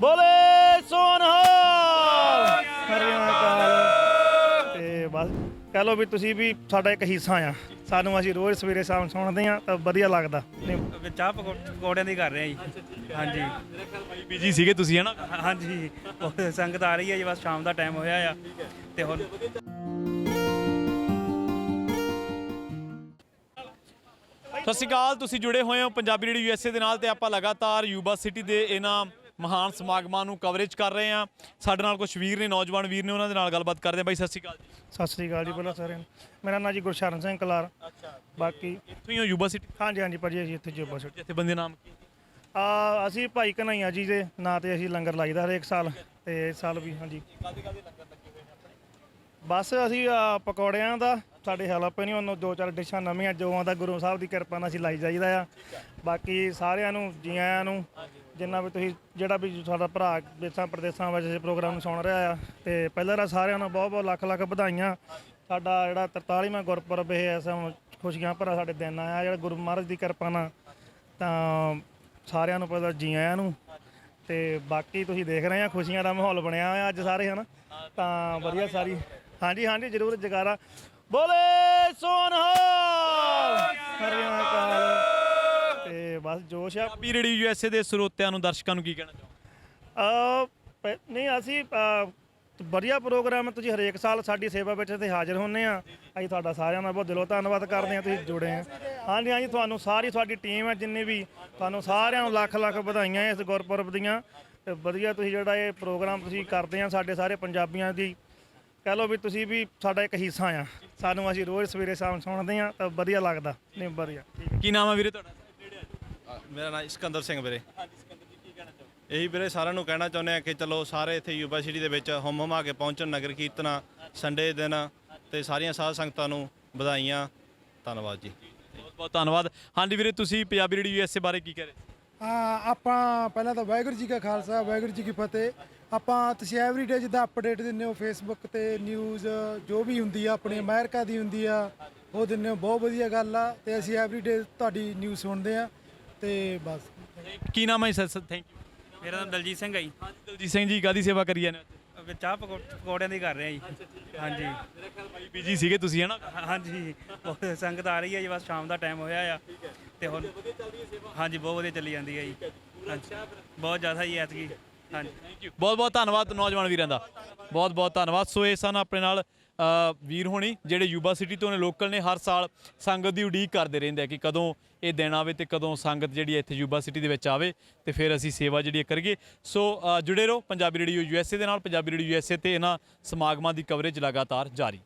ਬੋਲੇ ਸੋਨਹਾਲ ਹਰਿਆਣਾ ਕਾਲ ਤੇ ਬਸ ਕਹ ਲਓ ਵੀ ਤੁਸੀਂ ਵੀ ਸਾਡਾ ਇੱਕ ਹਿੱਸਾ ਆ। ਸਾਨੂੰ ਅਸੀਂ ਰੋਜ਼ ਸਵੇਰੇ ਸ਼ਾਮ ਸੁਣਦੇ ਆ ਤਾਂ ਵਧੀਆ ਲੱਗਦਾ। ਚਾਹ ਪਕੌੜਿਆਂ ਦੀ ਕਰ ਰਹੇ ਆ ਜੀ। ਹਾਂਜੀ ਬੀਜੀ ਸੀਗੇ ਤੁਸੀਂ ਹੈ ਨਾ। ਹਾਂਜੀ ਬਹੁਤ ਸੰਗਤ ਆ ਰਹੀ ਹੈ ਜੀ। ਬਸ ਸ਼ਾਮ ਦਾ ਟਾਈਮ ਹੋਇਆ ਆ ਤੇ ਹੁਣ ਸਤਿ ਸ਼੍ਰੀ ਅਕਾਲ, ਤੁਸੀਂ ਜੁੜੇ ਹੋਏ ਹੋ ਪੰਜਾਬੀ ਰੇਡੀਓ USA ਦੇ ਨਾਲ ਤੇ ਆਪਾਂ ਲਗਾਤਾਰ ਯੂਬਾ ਸਿਟੀ ਦੇ ਇਹਨਾਂ ਮਹਾਨ ਸਮਾਗਮਾਂ ਨੂੰ ਕਵਰੇਜ ਕਰ ਰਹੇ ਹਾਂ। ਸਾਡੇ ਨਾਲ ਕੁਝ ਵੀਰ ਨੇ, ਨੌਜਵਾਨ ਵੀਰ ਨੇ, ਉਹਨਾਂ ਦੇ ਨਾਲ ਗੱਲਬਾਤ ਕਰਦੇ ਹਾਂ। ਬਾਈ ਸਤਿ ਸ਼੍ਰੀ ਅਕਾਲ ਜੀ। ਸਤਿ ਸ੍ਰੀ ਅਕਾਲ ਜੀ ਪਹਿਲਾਂ ਸਾਰਿਆਂ ਨੂੰ। ਮੇਰਾ ਨਾਂ ਜੀ ਗੁਰਸ਼ਰਨ ਸਿੰਘ ਕਲਾਰ। ਬਾਕੀ ਇੱਥੋਂ ਹੀ ਹੋ ਯੂਬਾ ਸਿਟੀ? ਹਾਂਜੀ ਹਾਂਜੀ ਭਾਜੀ ਅਸੀਂ ਇੱਥੇ ਜੋਬਾ ਸਿਟੀ। ਜਿੱਥੇ ਬੰਦੇ ਨਾਮ ਕੀ? ਅਸੀਂ ਭਾਈ ਕਨ੍ਹਈਆ ਜੀ ਦੇ ਨਾਂ ਤੇ ਅਸੀਂ ਲੰਗਰ ਲਾਈਦਾ ਹਰੇਕ ਸਾਲ ਤੇ ਇਸ ਸਾਲ ਵੀ। ਹਾਂਜੀ ਬਸ ਅਸੀਂ ਪਕੌੜਿਆਂ ਦਾ ਸਾਡੇ ਹੈਲਪ ਨਹੀਂ, ਉਹਨੂੰ 2-4 ਡਿਸ਼ਾਂ ਨਵੀਆਂ ਜੋ ਆਉਂਦਾ ਗੁਰੂ ਸਾਹਿਬ ਦੀ ਕਿਰਪਾ ਨਾਲ ਅਸੀਂ ਲਾਈ ਜਾਈਦਾ ਆ। ਬਾਕੀ ਸਾਰਿਆਂ ਨੂੰ ਜੀ ਆਇਆਂ ਨੂੰ, ਜਿੰਨਾ ਵੀ ਤੁਸੀਂ ਜਿਹੜਾ ਵੀ ਸਾਡਾ ਭਰਾ ਦੇਸ਼ਾਂ ਪ੍ਰਦੇਸ਼ਾਂ ਵਿੱਚ ਇਸ ਪ੍ਰੋਗਰਾਮ ਨੂੰ ਸੁਣ ਰਿਹਾ ਆ ਤੇ ਪਹਿਲਾਂ ਤਾਂ ਸਾਰਿਆਂ ਨੂੰ ਬਹੁਤ ਬਹੁਤ ਲੱਖ ਲੱਖ ਵਧਾਈਆਂ। ਸਾਡਾ ਜਿਹੜਾ 43ਵਾਂ ਗੁਰਪੁਰਬ ਇਹ ਐਸਾ ਖੁਸ਼ੀਆਂ ਭਰਾ ਸਾਡੇ ਦਿਨ ਆਇਆ ਜਿਹੜਾ ਗੁਰੂ ਮਹਾਰਾਜ ਦੀ ਕਿਰਪਾ ਨਾਲ। ਤਾਂ ਸਾਰਿਆਂ ਨੂੰ ਪਹਿਲਾਂ ਜੀ ਆਇਆਂ ਨੂੰ ਤੇ ਬਾਕੀ ਤੁਸੀਂ ਦੇਖ ਰਹੇ ਆ ਖੁਸ਼ੀਆਂ ਦਾ ਮਾਹੌਲ ਬਣਿਆ ਹੋਇਆ ਅੱਜ ਸਾਰੇ ਹਨ ਤਾਂ ਵਧੀਆ ਸਾਰੀ। ਹਾਂਜੀ ਹਾਂਜੀ ਜ਼ਰੂਰ ਜਗਾਰਾ ਬੋਲੇ ਸੋਨਹਾਲ ਹਰਿਆਣਾ ਕਾਲ ਤੇ ਬਸ ਜੋਸ਼ ਆ। ਪੰਜਾਬੀ ਰੇਡੀਓ USA ਦੇ ਸਰੋਤਿਆਂ ਨੂੰ, ਦਰਸ਼ਕਾਂ ਨੂੰ ਕੀ ਕਹਿਣਾ ਚਾਹੋ? ਨਹੀਂ ਅਸੀਂ ਵਧੀਆ ਪ੍ਰੋਗਰਾਮ ਤੁਸੀਂ ਹਰੇਕ ਸਾਲ ਸਾਡੀ ਸੇਵਾ ਵਿੱਚ ਇੱਥੇ ਹਾਜ਼ਰ ਹੁੰਦੇ ਆ। ਅਸੀਂ ਤੁਹਾਡਾ ਸਾਰਿਆਂ ਦਾ ਬਹੁਤ ਦਿਲੋਂ ਧੰਨਵਾਦ ਕਰਦੇ ਹਾਂ ਤੁਸੀਂ ਜੁੜੇ ਆ। ਹਾਂਜੀ ਹਾਂਜੀ ਤੁਹਾਨੂੰ ਸਾਰੀ ਸਾਡੀ ਟੀਮ ਹੈ ਜਿੰਨੀ ਵੀ, ਤੁਹਾਨੂੰ ਸਾਰਿਆਂ ਨੂੰ ਲੱਖ ਲੱਖ ਵਧਾਈਆਂ ਇਸ ਗੁਰਪੁਰਬ ਦੀਆਂ। ਤੇ ਵਧੀਆ ਤੁਸੀਂ ਜਿਹੜਾ ਇਹ ਪ੍ਰੋਗਰਾਮ ਤੁਸੀਂ ਕਰਦੇ ਆ ਸਾਡੇ ਸਾਰੇ ਪੰਜਾਬੀਆਂ ਦੀ, ਕਹਿ ਲਓ ਵੀ ਤੁਸੀਂ ਵੀ ਸਾਡਾ ਇੱਕ ਹਿੱਸਾ ਆ। ਸਾਨੂੰ ਅਸੀਂ ਰੋਜ਼ ਸਵੇਰੇ ਸ਼ਾਮ ਸੁਣਦੇ ਆ ਤਾਂ ਵਧੀਆ ਲੱਗਦਾ। ਨਹੀਂ ਵਧੀਆ। ਕੀ ਨਾਮ ਹੈ ਵੀਰੇ ਤੁਹਾਡਾ? ਮੇਰਾ ਨਾਮ ਸਿਕੰਦਰ ਸਿੰਘ ਵੀਰੇ। ਇਹੀ ਵੀਰੇ ਸਾਰਿਆਂ ਨੂੰ ਕਹਿਣਾ ਚਾਹੁੰਦੇ ਆ ਕਿ ਚਲੋ ਸਾਰੇ ਇੱਥੇ ਯੂਬਾ ਸਿਟੀ ਦੇ ਵਿੱਚ ਹੁੰਮ ਹੁਮਾ ਕੇ ਪਹੁੰਚਣ। ਨਗਰ ਕੀਰਤਨਾਂ ਸੰਡੇ ਦਿਨ ਤੇ ਸਾਰੀਆਂ ਸਾਧ ਸੰਗਤਾਂ ਨੂੰ ਵਧਾਈਆਂ। ਧੰਨਵਾਦ ਜੀ। ਬਹੁਤ ਬਹੁਤ ਧੰਨਵਾਦ। ਹਾਂਜੀ ਵੀਰੇ, ਤੁਸੀਂ ਪੰਜਾਬੀ ਰੇਡੀਓ USA ਬਾਰੇ ਕੀ ਕਹਿ ਰਹੇ? ਆਪਾਂ ਪਹਿਲਾਂ ਤਾਂ ਵਾਹਿਗੁਰੂ ਜੀ ਕਾ ਖਾਲਸਾ ਵਾਹਿਗੁਰੂ ਜੀ ਕੀ ਫਤਿਹ। ਆਪਾਂ ਤੁਸੀਂ ਐਵਰੀਡੇ ਜਿੱਦਾਂ ਅਪਡੇਟ ਦਿੰਦੇ ਹੋ ਫੇਸਬੁੱਕ ਤੇ ਨਿਊਜ਼ ਜੋ ਵੀ ਹੁੰਦੀ ਆ ਆਪਣੀ ਅਮਰੀਕਾ ਦੀ ਹੁੰਦੀ ਆ ਉਹ ਦਿੰਦੇ ਹੋ, ਬਹੁਤ ਵਧੀਆ ਗੱਲ ਆ। ਤੇ ਅਸੀਂ ਐਵਰੀਡੇ ਤੁਹਾਡੀ ਨਿਊਜ਼ ਸੁਣਦੇ ਆ ਤੇ ਬਸ। ਕੀ ਨਾਮ ਹੈ ਸਰ? Thank you. ਮੇਰਾ ਨਾਮ ਦਲਜੀਤ ਸਿੰਘ ਹੈ ਜੀ। ਦਲਜੀਤ ਸਿੰਘ ਜੀ, ਕਾਹਦੀ ਸੇਵਾ ਕਰੀ ਜਾਂਦੇ ਹੋ? ਚਾਹ ਪਕੌੜਿਆਂ ਦੀ ਕਰ ਰਹੇ ਆ ਜੀ। ਹਾਂਜੀ ਬੀਜੀ ਸੀਗੇ ਤੁਸੀਂ ਹੈ ਨਾ। ਹਾਂਜੀ ਬਹੁਤ ਸੰਗਤ ਆ ਰਹੀ ਹੈ ਜੀ। ਬਸ ਸ਼ਾਮ ਦਾ ਟਾਈਮ ਹੋਇਆ ਆ ਤੇ ਹੁਣ ਹਾਂਜੀ ਬਹੁਤ ਵਧੀਆ ਚੱਲੀ ਜਾਂਦੀ ਹੈ ਜੀ। ਹਾਂਜੀ ਬਹੁਤ ਜ਼ਿਆਦਾ ਹੀ ਐਤਕੀ। ਹਾਂਜੀ ਬਹੁਤ ਬਹੁਤ ਧੰਨਵਾਦ ਨੌਜਵਾਨ ਵੀਰਾਂ ਦਾ, ਬਹੁਤ ਬਹੁਤ ਧੰਨਵਾਦ। ਸੋ ਇਹ ਸਨ ਆਪਣੇ ਨਾਲ ਵੀਰ ਹੋਣੀ ਜਿਹੜੇ ਯੂਬਾ ਸਿਟੀ ਤੋਂ ਨੇ, ਲੋਕਲ ਨੇ। ਹਰ ਸਾਲ ਸੰਗਤ ਦੀ ਉਡੀਕ ਕਰਦੇ ਰਹਿੰਦੇ ਆ ਕਿ ਕਦੋਂ ਇਹ ਦਿਨ ਆਵੇ ਤੇ ਕਦੋਂ ਸੰਗਤ ਜਿਹੜੀ ਇੱਥੇ ਯੂਬਾ ਸਿਟੀ ਦੇ ਵਿੱਚ ਆਵੇ ਤੇ ਫਿਰ ਅਸੀਂ ਸੇਵਾ ਜਿਹੜੀ ਕਰੀਏ। ਸੋ ਜੁੜੇ ਰਹੋ ਪੰਜਾਬੀ ਰੇਡੀਓ USA ਦੇ ਨਾਲ। ਪੰਜਾਬੀ ਰੇਡੀਓ USA ਤੇ ਇਹਨਾਂ ਸਮਾਗਮਾਂ ਦੀ ਕਵਰੇਜ ਲਗਾਤਾਰ ਜਾਰੀ।